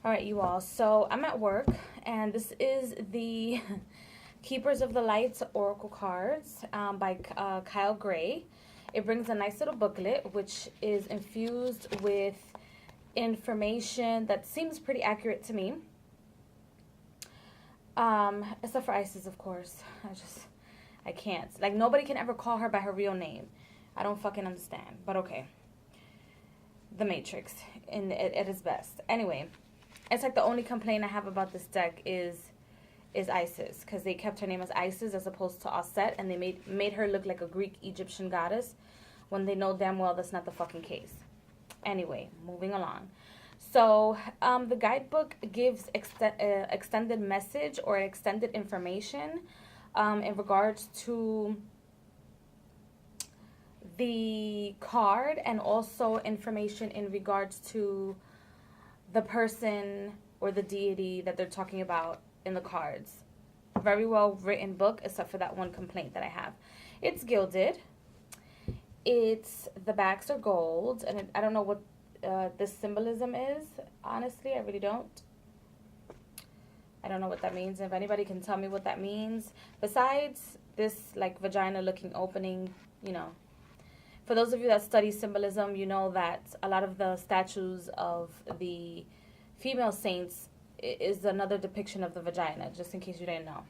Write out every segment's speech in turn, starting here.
All right, you all. So I'm at work, and this is the Keepers of the Lights Oracle Cards by Kyle Gray. It brings a nice little booklet, which is infused with information that seems pretty accurate to me. Except for Isis, of course. I can't. Like, nobody can ever call her by her real name. I don't fucking understand, but okay. The Matrix, at its best. Anyway, it's like the only complaint I have about this deck is Isis, because they kept her name as Isis as opposed to Aset, and they made her look like a Greek Egyptian goddess when they know damn well that's not the fucking case. Anyway, moving along. So the guidebook gives extended message or extended information in regards to the card, and also information in regards to the person or the deity that they're talking about in the cards. Very well written book, except for that one complaint that I have. It's gilded. The backs are gold, and I don't know what this symbolism is. Honestly, I really don't. I don't know what that means. If anybody can tell me what that means, besides this like vagina looking opening, you know. For those of you that study symbolism, you know that a lot of the statues of the female saints is another depiction of the vagina, just in case you didn't know.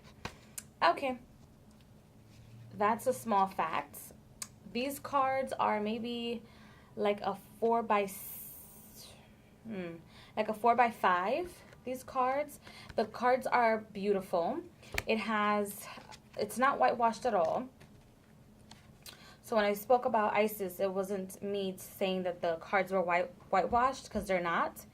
Okay. That's a small fact. These cards are maybe like a 4x5, these cards. The cards are beautiful. It's not whitewashed at all. So when I spoke about Isis, it wasn't me saying that the cards were whitewashed, because they're not.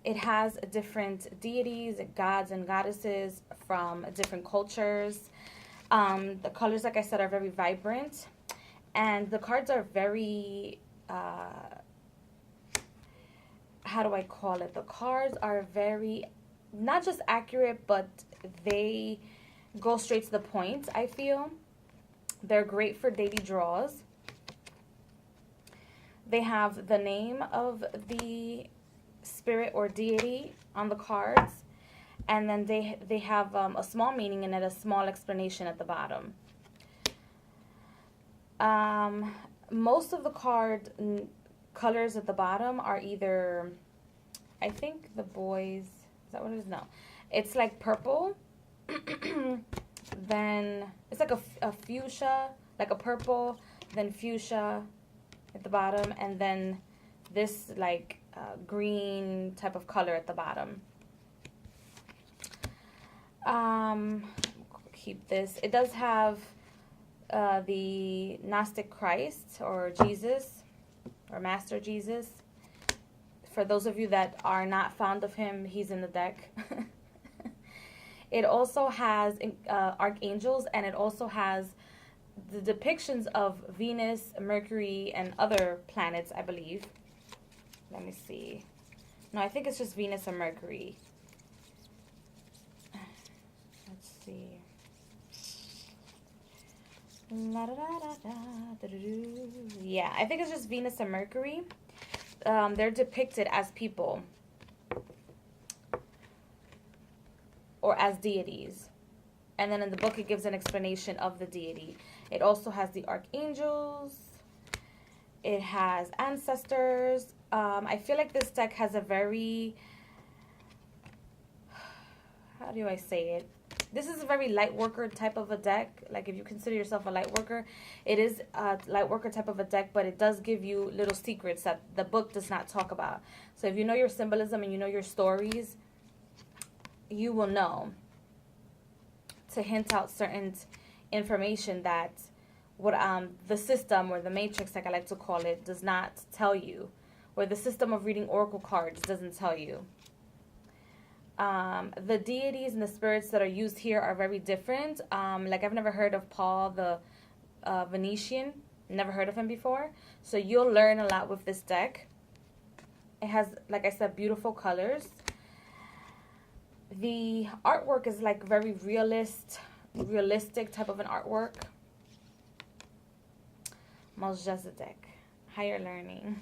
It has different deities, gods, and goddesses from different cultures. The colors, like I said, are very vibrant. And the cards are very, how do I call it? The cards are very, not just accurate, but they go straight to the point, I feel. They're great for daily draws. They have the name of the spirit or deity on the cards, and then they have a small meaning and then a small explanation at the bottom. Most of the card colors at the bottom are either, I think the boys, is that what it is? No. It's like purple. Then it's like a fuchsia, like a purple, then fuchsia at the bottom, and then this like green type of color at the bottom. Keep this. It does have the Gnostic Christ or Jesus or Master Jesus. For those of you that are not fond of him, he's in the deck. It also has archangels, and it also has the depictions of Venus, Mercury, and other planets, I believe. Let me see. No, I think it's just Venus and Mercury. Let's see. Yeah, I think it's just Venus and Mercury. They're depicted as people or as deities. And then in the book, it gives an explanation of the deity. It also has the archangels. It has ancestors. I feel like this deck has a very, how do I say it? This is a very light worker type of a deck. Like, if you consider yourself a light worker, it is a light worker type of a deck, but it does give you little secrets that the book does not talk about. So if you know your symbolism and you know your stories, you will know to hint out certain information that what the system or the matrix, like I like to call it, does not tell you, or the system of reading oracle cards doesn't tell you. The deities and the spirits that are used here are very different. Like, I've never heard of Paul the Venetian. Never heard of him before. So you'll learn a lot with this deck. It has, like I said, beautiful colors. The artwork is like very realistic type of an artwork. Melchizedek, higher learning.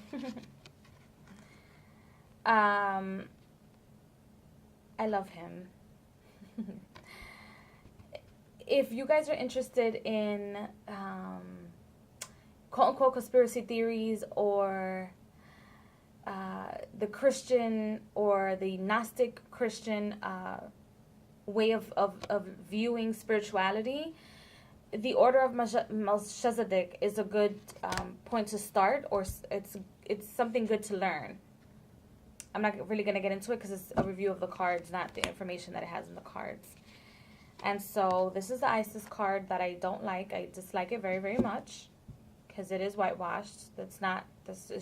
I love him. If you guys are interested in quote-unquote conspiracy theories or the Christian or the Gnostic Christian way of viewing spirituality, the Order of Melchizedek is a good point to start, or it's something good to learn. I'm not really going to get into it because it's a review of the cards, not the information that it has in the cards. And so this is the Isis card that I don't like. I dislike it very, very much because it is whitewashed. It's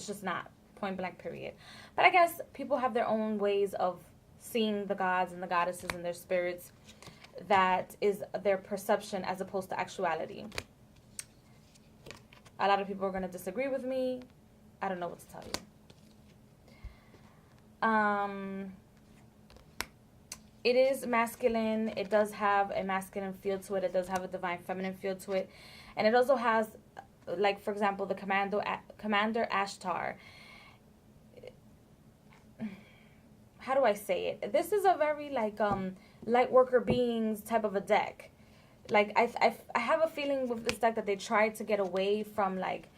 just not, point blank, period. But I guess people have their own ways of seeing the gods and the goddesses and their spirits. That is their perception as opposed to actuality. A lot of people are going to disagree with me. I don't know what to tell you. It is masculine. It does have a masculine feel to it. It does have a divine feminine feel to it. And it also has, like, for example, the Commander Ashtar. How do I say it? This is a very, like, light worker beings type of a deck. Like, I have a feeling with this deck that they tried to get away from, like,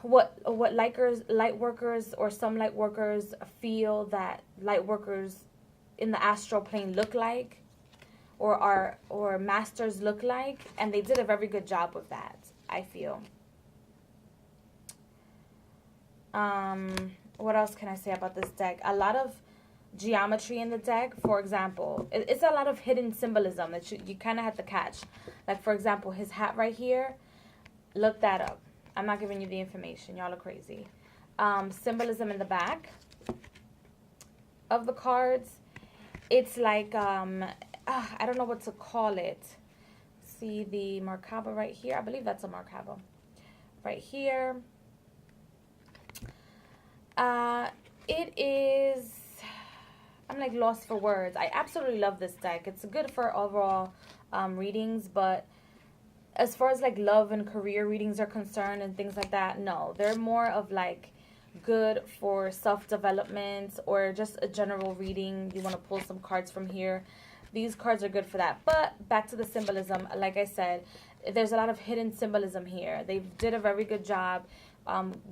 what light workers or some light workers feel that light workers in the astral plane look like, or masters look like, and they did a very good job with that, I feel. What else can I say about this deck? A lot of geometry in the deck. For example, it's a lot of hidden symbolism that you kind of have to catch. Like, for example, his hat right here, look that up. I'm not giving you the information. Y'all are crazy. Symbolism in the back of the cards. It's like, I don't know what to call it. See the Merkaba right here? I believe that's a Merkaba. Right here. It is, I'm like lost for words. I absolutely love this deck. It's good for overall readings, but as far as like love and career readings are concerned and things like that, no. They're more of like good for self-development or just a general reading. You want to pull some cards from here. These cards are good for that. But back to the symbolism, like I said, there's a lot of hidden symbolism here. They did a very good job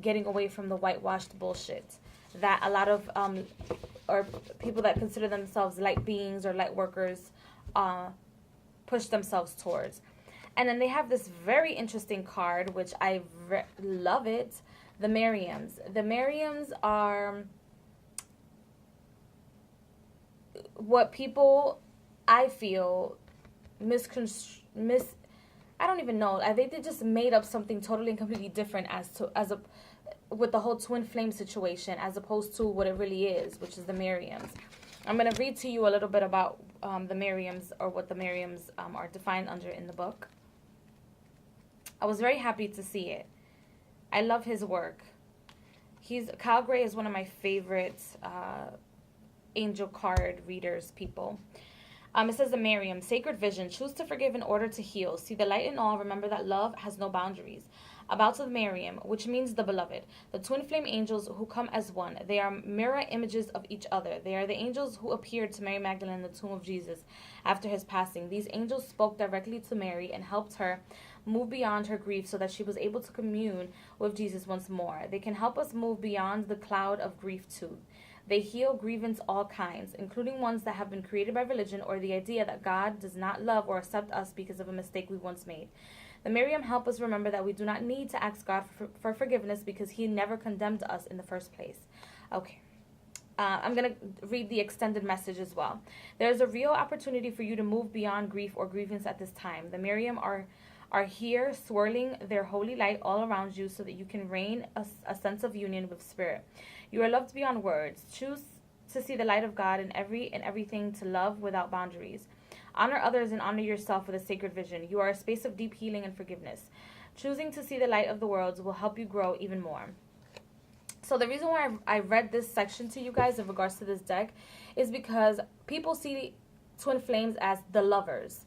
getting away from the whitewashed bullshit that a lot of or people that consider themselves light beings or light workers push themselves towards. And then they have this very interesting card, which I love it, the Miriams. The Miriams are what people, I feel, I don't even know. I think they just made up something totally and completely different with the whole twin flame situation, as opposed to what it really is, which is the Miriams. I'm going to read to you a little bit about the Miriams, or what the Miriams are defined under in the book. I was very happy to see it. I love his work. Kyle Gray is one of my favorite angel card readers, people. It says the Miriam, sacred vision, choose to forgive in order to heal. See the light in all, remember that love has no boundaries. About the Miriam, which means the beloved, the twin flame angels who come as one. They are mirror images of each other. They are the angels who appeared to Mary Magdalene in the tomb of Jesus after his passing. These angels spoke directly to Mary and helped her move beyond her grief so that she was able to commune with Jesus once more. They can help us move beyond the cloud of grief too. They heal grievance all kinds, including ones that have been created by religion or the idea that God does not love or accept us because of a mistake we once made. The Miriam help us remember that we do not need to ask God for forgiveness because he never condemned us in the first place. Okay. I'm going to read the extended message as well. There is a real opportunity for you to move beyond grief or grievance at this time. The Miriam are here swirling their holy light all around you so that you can reign a sense of union with spirit. You are loved beyond words. Choose to see the light of God in everything, to love without boundaries. Honor others and honor yourself with a sacred vision. You are a space of deep healing and forgiveness. Choosing to see the light of the worlds will help you grow even more. So the reason why I read this section to you guys in regards to this deck is because people see twin flames as the lovers,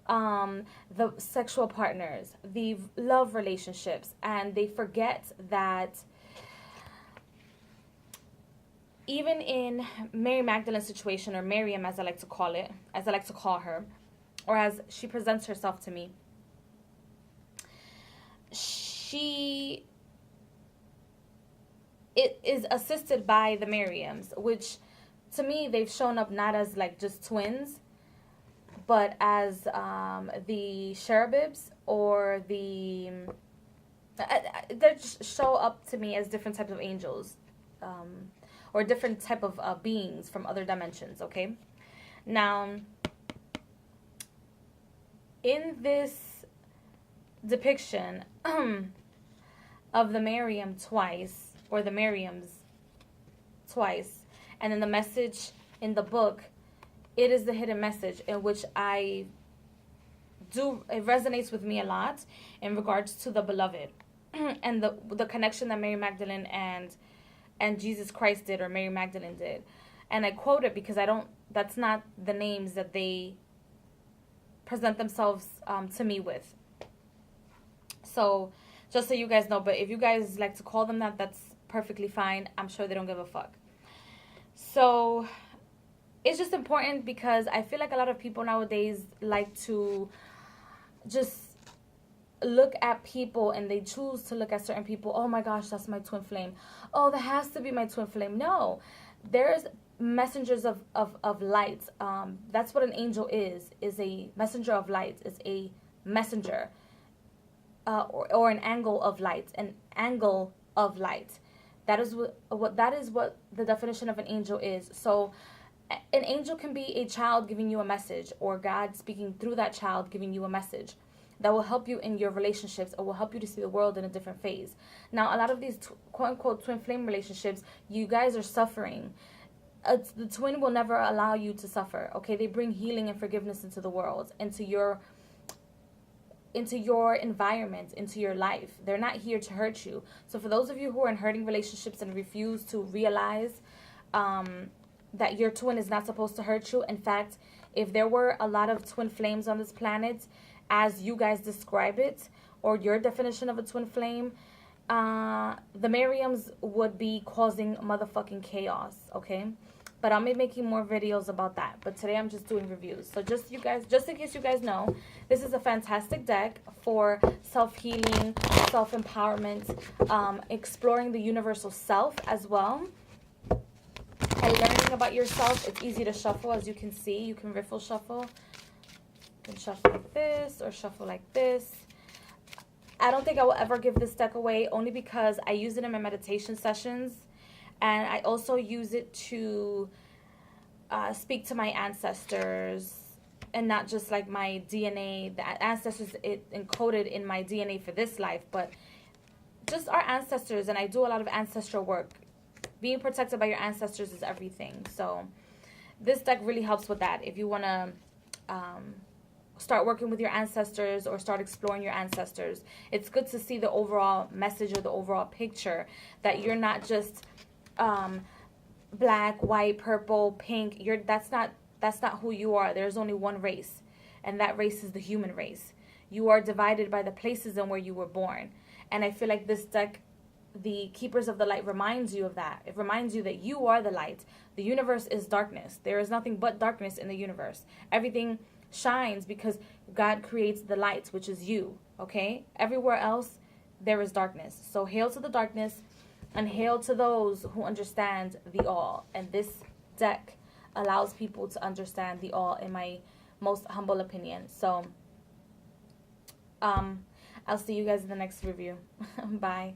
the sexual partners, the love relationships, and they forget that even in Mary Magdalene's situation, or Miriam as I like to call it, as I like to call her, or as she presents herself to me, it is assisted by the Miriams, which to me they've shown up not as like just twins, but as the cherubs, or the they just show up to me as different types of angels, or different type of beings from other dimensions. Okay, now in this depiction of the Miriam twice, or the Miriams twice, and then the message in the book, it is the hidden message, in which it resonates with me a lot in regards to the beloved and the connection that Mary Magdalene and Jesus Christ did, or Mary Magdalene did. And I quote it because that's not the names that they present themselves to me with. So just so you guys know, but if you guys like to call them that, that's perfectly fine. I'm sure they don't give a fuck. So it's just important, because I feel like a lot of people nowadays like to just look at people, and they choose to look at certain people. Oh my gosh, that's my twin flame. Oh, that has to be my twin flame. No, there's messengers of light. That's what an angel is a messenger of light, is a messenger, or an angle of light, That is what the definition of an angel is. So an angel can be a child giving you a message, or God speaking through that child giving you a message that will help you in your relationships, or will help you to see the world in a different phase. Now, a lot of these quote-unquote twin flame relationships, you guys are suffering. The twin will never allow you to suffer, okay? They bring healing and forgiveness into the world, into your environment, into your life. They're not here to hurt you. So for those of you who are in hurting relationships and refuse to realize that your twin is not supposed to hurt you, in fact, if there were a lot of twin flames on this planet, as you guys describe it, or your definition of a twin flame, the Miriams would be causing motherfucking chaos, okay? But I'll be making more videos about that. But today I'm just doing reviews. So just in case you guys know, this is a fantastic deck for self-healing, self-empowerment, exploring the universal self as well, and learning about yourself. It's easy to shuffle, as you can see. You can riffle shuffle. You can shuffle like this, or shuffle like this. I don't think I will ever give this deck away, only because I use it in my meditation sessions. And I also use it to speak to my ancestors, and not just like my DNA. The ancestors, it encoded in my DNA for this life, but just our ancestors. And I do a lot of ancestral work. Being protected by your ancestors is everything. So this deck really helps with that. If you want to start working with your ancestors, or start exploring your ancestors, it's good to see the overall message, or the overall picture, that you're not just black, white, purple, pink. That's not who you are. There's only one race, and that race is the human race. You are divided by the places and where you were born. And I feel like this deck, the Keepers of the Light, reminds you of that. It reminds you that you are the light. The universe is darkness. There is nothing but darkness in the universe. Everything shines because God creates the light, which is you, okay? Everywhere else, there is darkness. So hail to the darkness, and hail to those who understand the all. And this deck allows people to understand the all, in my most humble opinion. So I'll see you guys in the next review. Bye.